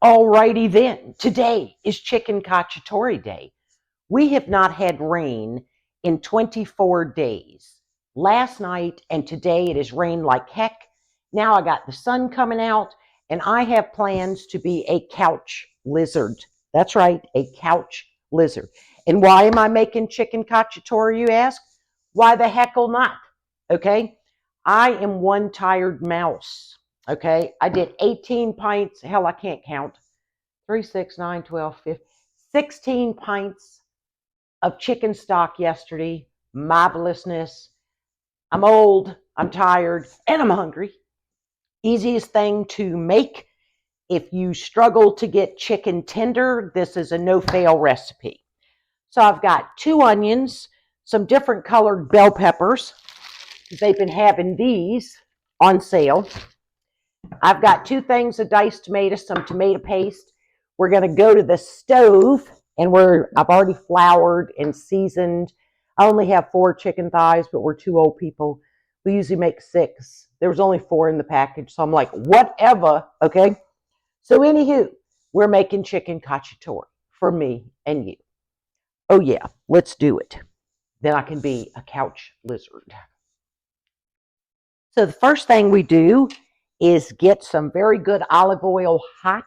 Alrighty then, today is Chicken Cacciatore Day. We have not had rain in 24 days. Last night and today it has rained like heck. Now I got the sun coming out and I have plans to be a couch lizard. That's right, a couch lizard. And why am I making chicken cacciatore, you ask? Why the heckle not? Okay, I am one tired mouse. Okay, I did 18 pints. Hell, I can't count. 3, 6, 9, 12, 15, 16 pints of chicken stock yesterday. Marvelousness. I'm old, I'm tired, and I'm hungry. Easiest thing to make. If you struggle to get chicken tender, this is a no-fail recipe. So I've got 2 onions, some different colored bell peppers. They've been having these on sale. I've got 2 things of diced tomatoes, some tomato paste. We're going to go to the stove, and I've already floured and seasoned. I only have 4 chicken thighs, but we're 2 old people. We usually make 6. There was only 4 in the package, so I'm like, whatever, okay? So anywho, we're making chicken cacciatore for me and you. Oh yeah, let's do it. Then I can be a couch lizard. So the first thing we do is get some very good olive oil hot.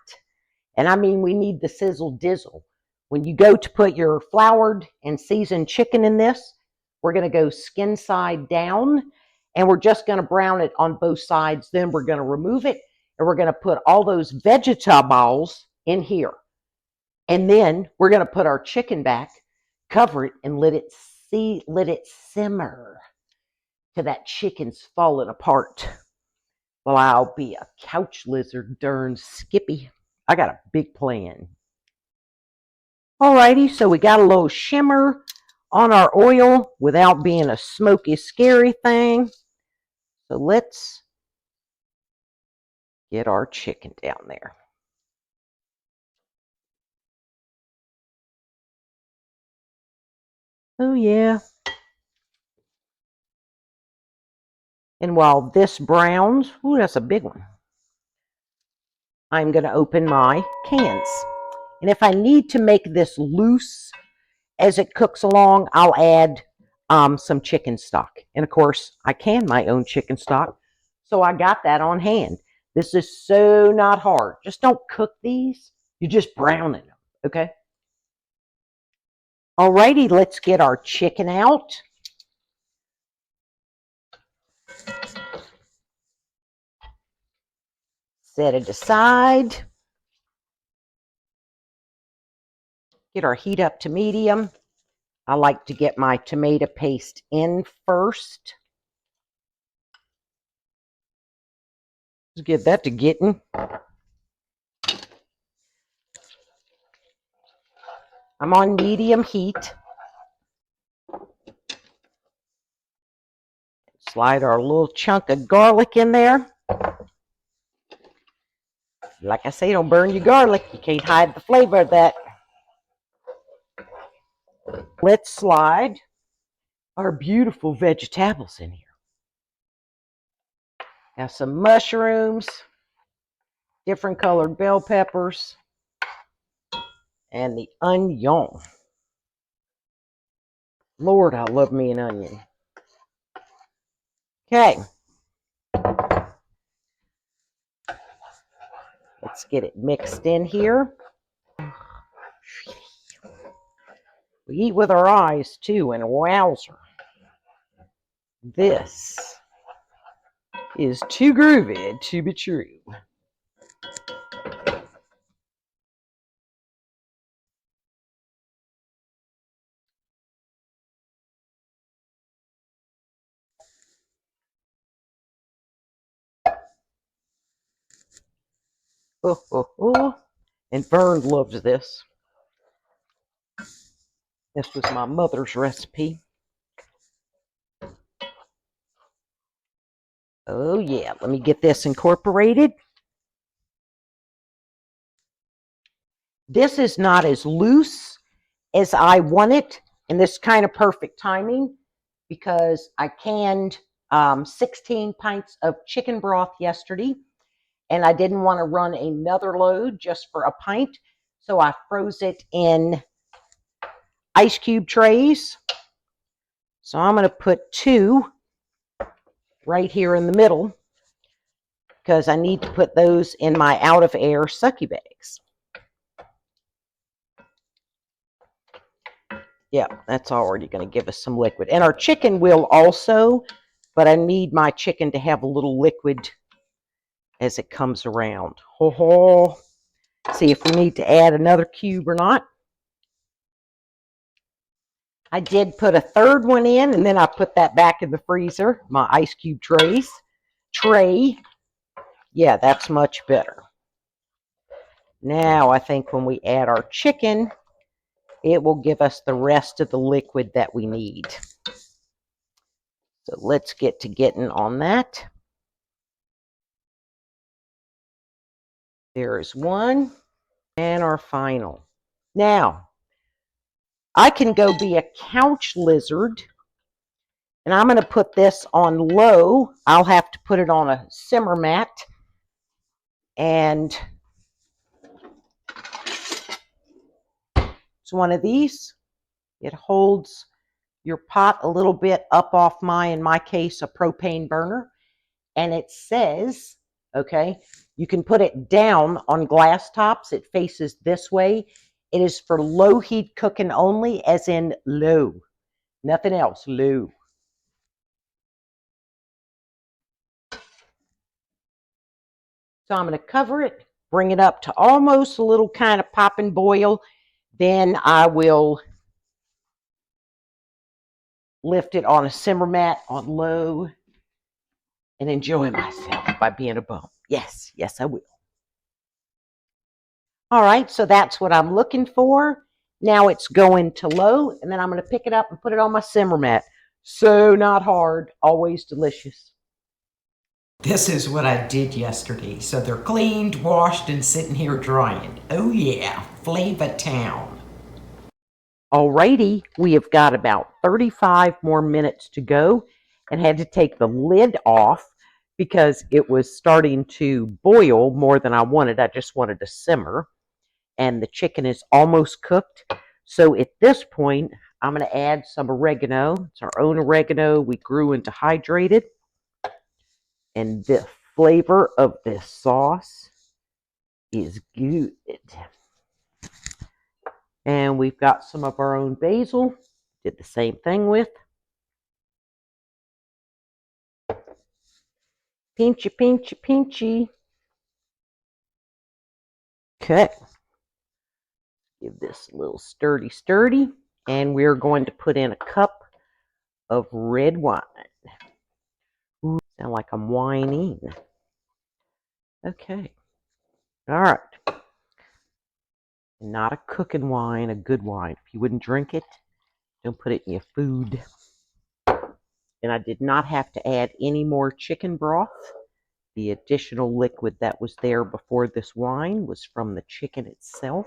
And I mean, we need the sizzle dizzle. When you go to put your floured and seasoned chicken in this, we're going to go skin side down, and we're just going to brown it on both sides. Then we're going to remove it, and we're going to put all those vegetables in here. And then we're going to put our chicken back, cover it, and let it simmer till that chicken's falling apart. Well, I'll be a couch lizard, darn Skippy. I got a big plan. Alrighty, so we got a little shimmer on our oil without being a smoky, scary thing. So let's get our chicken down there. Oh yeah. And while this browns, ooh, that's a big one, I'm going to open my cans. And if I need to make this loose as it cooks along, I'll add some chicken stock. And of course, I can my own chicken stock, so I got that on hand. This is so not hard. Just don't cook these. You're just browning them, okay? Alrighty, let's get our chicken out. Set it aside. Get our heat up to medium. I like to get my tomato paste in first. Let's get that to getting. I'm on medium heat. Slide our little chunk of garlic in there. Like I say, don't burn your garlic. You can't hide the flavor of that. Let's slide our beautiful vegetables in here. Have some mushrooms, different colored bell peppers, and the onion. Lord, I love me an onion. Okay. Let's get it mixed in here. We eat with our eyes too, and wowzer. This is too groovy to be true. Oh, oh, oh. And Vern loves this. This was my mother's recipe. Oh yeah, let me get this incorporated. This is not as loose as I want it, and this is kind of perfect timing because I canned 16 pints of chicken broth yesterday, and I didn't want to run another load just for a pint, so I froze it in ice cube trays. So I'm going to put 2 right here in the middle because I need to put those in my out of air sucky bags. Yeah, that's already going to give us some liquid. And our chicken will also, but I need my chicken to have a little liquid as it comes around. Ho ho. See if we need to add another cube or not. I did put a third one in, and then I put that back in the freezer, my ice cube tray. Yeah, that's much better. Now I think when we add our chicken, it will give us the rest of the liquid that we need. So let's get to getting on that. There's one, and our final. Now, I can go be a couch lizard, and I'm going to put this on low. I'll have to put it on a simmer mat, and it's one of these. It holds your pot a little bit up off in my case, a propane burner. And it says, okay, you can put it down on glass tops. It faces this way. It is for low heat cooking only, as in low. Nothing else, low. So I'm going to cover it, bring it up to almost a little kind of pop and boil. Then I will lift it on a simmer mat on low and enjoy myself by being a bum. Yes, yes, I will. All right, so that's what I'm looking for. Now it's going to low, and then I'm going to pick it up and put it on my simmer mat. So not hard, always delicious. This is what I did yesterday. So they're cleaned, washed, and sitting here drying. Oh yeah, Flavor Town. Alrighty, we have got about 35 more minutes to go, and had to take the lid off because it was starting to boil more than I wanted. I just wanted to simmer, and the chicken is almost cooked. So at this point, I'm going to add some oregano. It's our own oregano we grew and dehydrated. And the flavor of this sauce is good. And we've got some of our own basil. Did the same thing with. Pinchy, pinchy, pinchy. Okay. Give this a little sturdy. And we're going to put in a cup of red wine. Ooh, sound like I'm whining. Okay. All right. Not a cooking wine, a good wine. If you wouldn't drink it, don't put it in your food. And I did not have to add any more chicken broth. The additional liquid that was there before this wine was from the chicken itself.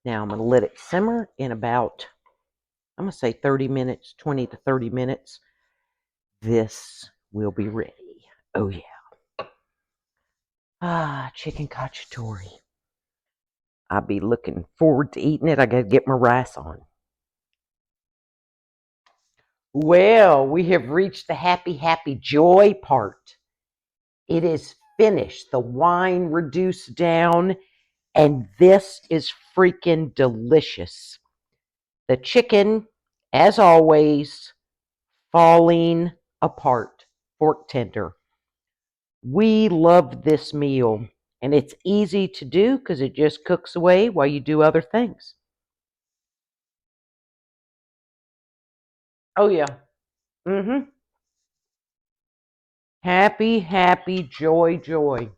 Now I'm going to let it simmer in about, I'm going to say 30 minutes, 20 to 30 minutes. This will be ready. Oh yeah. Ah, chicken cacciatore. I'll be looking forward to eating it. I got to get my rice on. Well, we have reached the happy joy part. It is finished. The wine reduced down, and this is freaking delicious. The chicken, as always, falling apart. Fork tender. We love this meal, and it's easy to do because it just cooks away while you do other things. Oh, yeah. Mm-hmm. Happy joy.